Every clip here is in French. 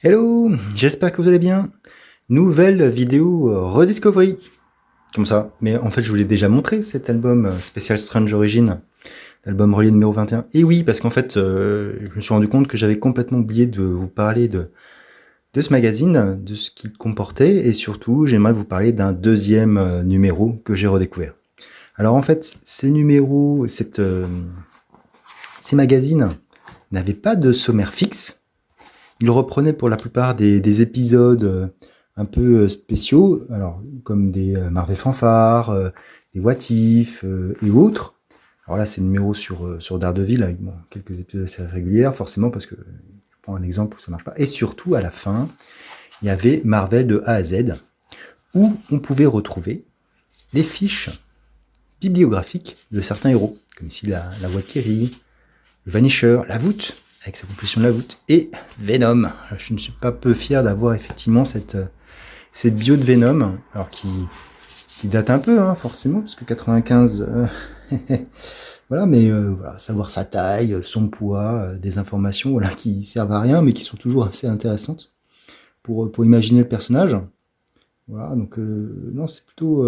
Hello, j'espère que vous allez bien. Nouvelle vidéo Rediscovery. Comme ça. Mais en fait, je vous l'ai déjà montré, cet album spécial Strange Origin. L'album relié numéro 21. Et oui, parce qu'en fait, je me suis rendu compte que j'avais complètement oublié de vous parler de ce magazine, de ce qu'il comportait. Et surtout, j'aimerais vous parler d'un deuxième numéro que j'ai redécouvert. Alors en fait, ces numéros, ces magazines n'avaient pas de sommaire fixe. Il reprenait pour la plupart des épisodes un peu spéciaux, alors comme des Marvel Fanfare, des What If et autres. Alors là, c'est le numéro sur Daredevil avec quelques épisodes assez réguliers, forcément, parce que je prends un exemple où ça marche pas. Et surtout, à la fin, il y avait Marvel de A à Z, où on pouvait retrouver les fiches bibliographiques de certains héros, comme ici la Valkyrie, le Vanisher, la voûte, avec sa composition de la voûte, et Venom. Je ne suis pas peu fier d'avoir effectivement cette bio de Venom, alors qui date un peu, hein, forcément, parce que 95, voilà, mais voilà, savoir sa taille, son poids, des informations voilà, qui servent à rien, mais qui sont toujours assez intéressantes pour imaginer le personnage. Voilà, donc non, c'est plutôt,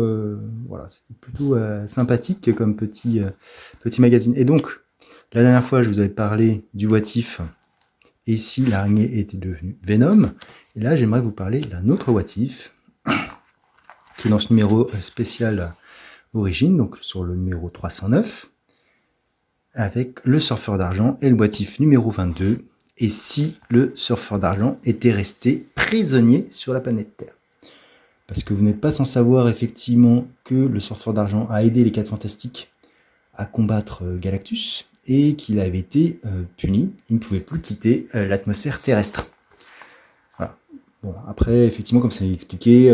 voilà, c'était plutôt sympathique comme petit magazine. Et donc, la dernière fois, je vous avais parlé du What If, et si l'araignée était devenue Venom. Et là, j'aimerais vous parler d'un autre What If, qui est dans ce numéro spécial Origine, donc sur le numéro 309, avec le surfeur d'argent et le What If numéro 22, et si le surfeur d'argent était resté prisonnier sur la planète Terre. Parce que vous n'êtes pas sans savoir effectivement que le surfeur d'argent a aidé les 4 Fantastiques à combattre Galactus, et qu'il avait été puni, il ne pouvait plus quitter l'atmosphère terrestre. Voilà. Bon, après, effectivement, comme ça est expliqué,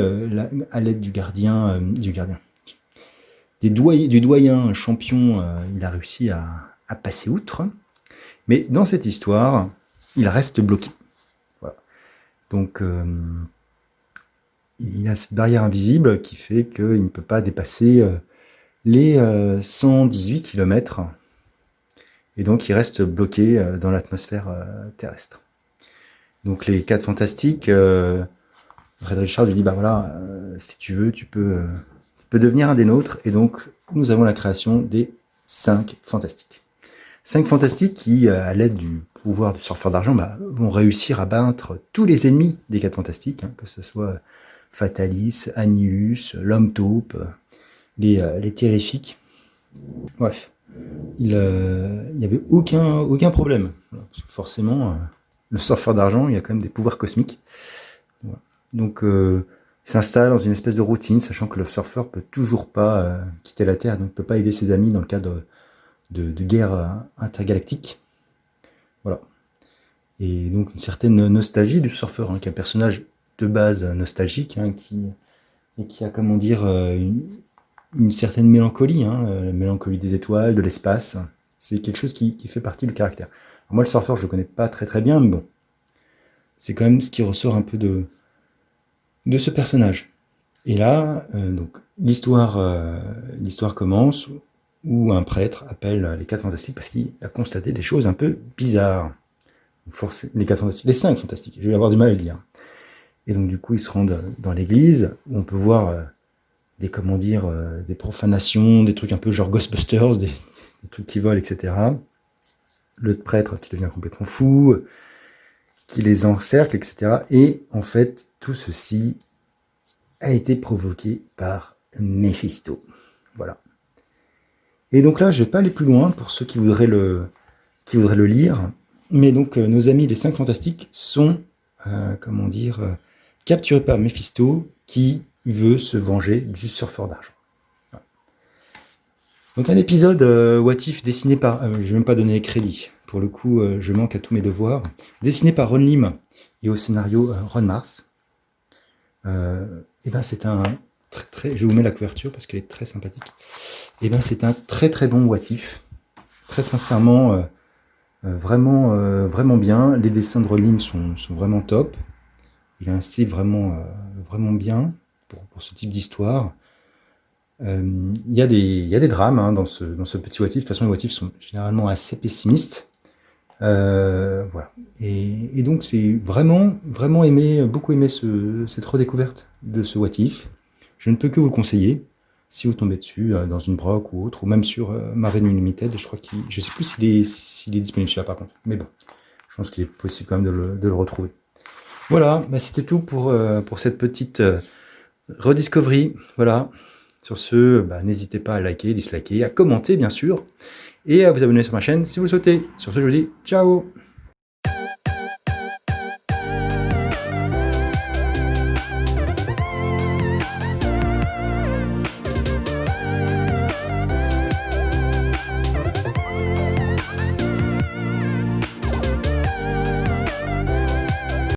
à l'aide du doyen champion, il a réussi à passer outre. Mais dans cette histoire, il reste bloqué. Voilà. Donc, il y a cette barrière invisible qui fait qu'il ne peut pas dépasser les 118 km. Et donc, il reste bloqué dans l'atmosphère terrestre. Donc, les 4 Fantastiques, Red Richard lui dit, bah voilà, si tu veux, tu peux devenir un des nôtres. Et donc, nous avons la création des 5 Fantastiques. 5 Fantastiques qui, à l'aide du pouvoir du surfeur d'argent, vont réussir à battre tous les ennemis des 4 Fantastiques, hein, que ce soit Fatalis, Annihilus, l'Homme Taupe, les Terrifiques. Bref. Il n'y avait aucun problème. Parce que forcément, le surfeur d'argent, il y a quand même des pouvoirs cosmiques. Voilà. Donc, il s'installe dans une espèce de routine, sachant que le surfeur peut toujours pas quitter la Terre, donc ne peut pas aider ses amis dans le cadre de guerres intergalactiques. Voilà. Et donc, une certaine nostalgie du surfeur, hein, qui est un personnage de base nostalgique, hein, qui a, comment dire, une certaine mélancolie, hein, la mélancolie des étoiles, de l'espace. C'est quelque chose qui fait partie du caractère. Alors moi, le surfeur, je le connais pas très bien, mais bon, c'est quand même ce qui ressort un peu de ce personnage. Et là, donc l'histoire commence où un prêtre appelle les 4 Fantastiques parce qu'il a constaté des choses un peu bizarres. Les 4 Fantastiques, les 5 Fantastiques, je vais avoir du mal à le dire. Et donc du coup, ils se rendent dans l'église où on peut voir des profanations, des trucs un peu genre Ghostbusters, des trucs qui volent, etc. Le prêtre qui devient complètement fou, qui les encercle, etc. Et en fait, tout ceci a été provoqué par Mephisto. Voilà. Et donc là, je ne vais pas aller plus loin pour ceux qui voudraient le lire. Mais donc, nos amis les 5 Fantastiques sont, capturés par Mephisto, qui veut se venger du surfeur d'argent. Voilà. Donc un épisode What If dessiné par... je ne vais même pas donner les crédits. Pour le coup, je manque à tous mes devoirs. Dessiné par Ron Lim et au scénario Ron Mars. Et ben c'est un très... Je vous mets la couverture parce qu'elle est très sympathique. Et ben c'est un très bon What If. Très sincèrement, vraiment bien. Les dessins de Ron Lim sont vraiment top. Il a un style vraiment bien pour ce type d'histoire. Il y a des drames, hein, dans ce petit What If. De toute façon, les What If sont généralement assez pessimistes. Voilà. Et donc c'est vraiment, vraiment beaucoup aimé cette redécouverte de ce What If. Je ne peux que vous le conseiller si vous tombez dessus dans une broc ou autre, ou même sur Marine Unlimited. Je sais plus s'il est disponible celui-là par contre. Mais bon, je pense qu'il est possible quand même de le retrouver. Voilà, bah, c'était tout pour cette petite rediscovery. Voilà. Sur ce, bah, n'hésitez pas à liker, disliker, à commenter bien sûr, et à vous abonner sur ma chaîne si vous le souhaitez. Sur ce, je vous dis ciao!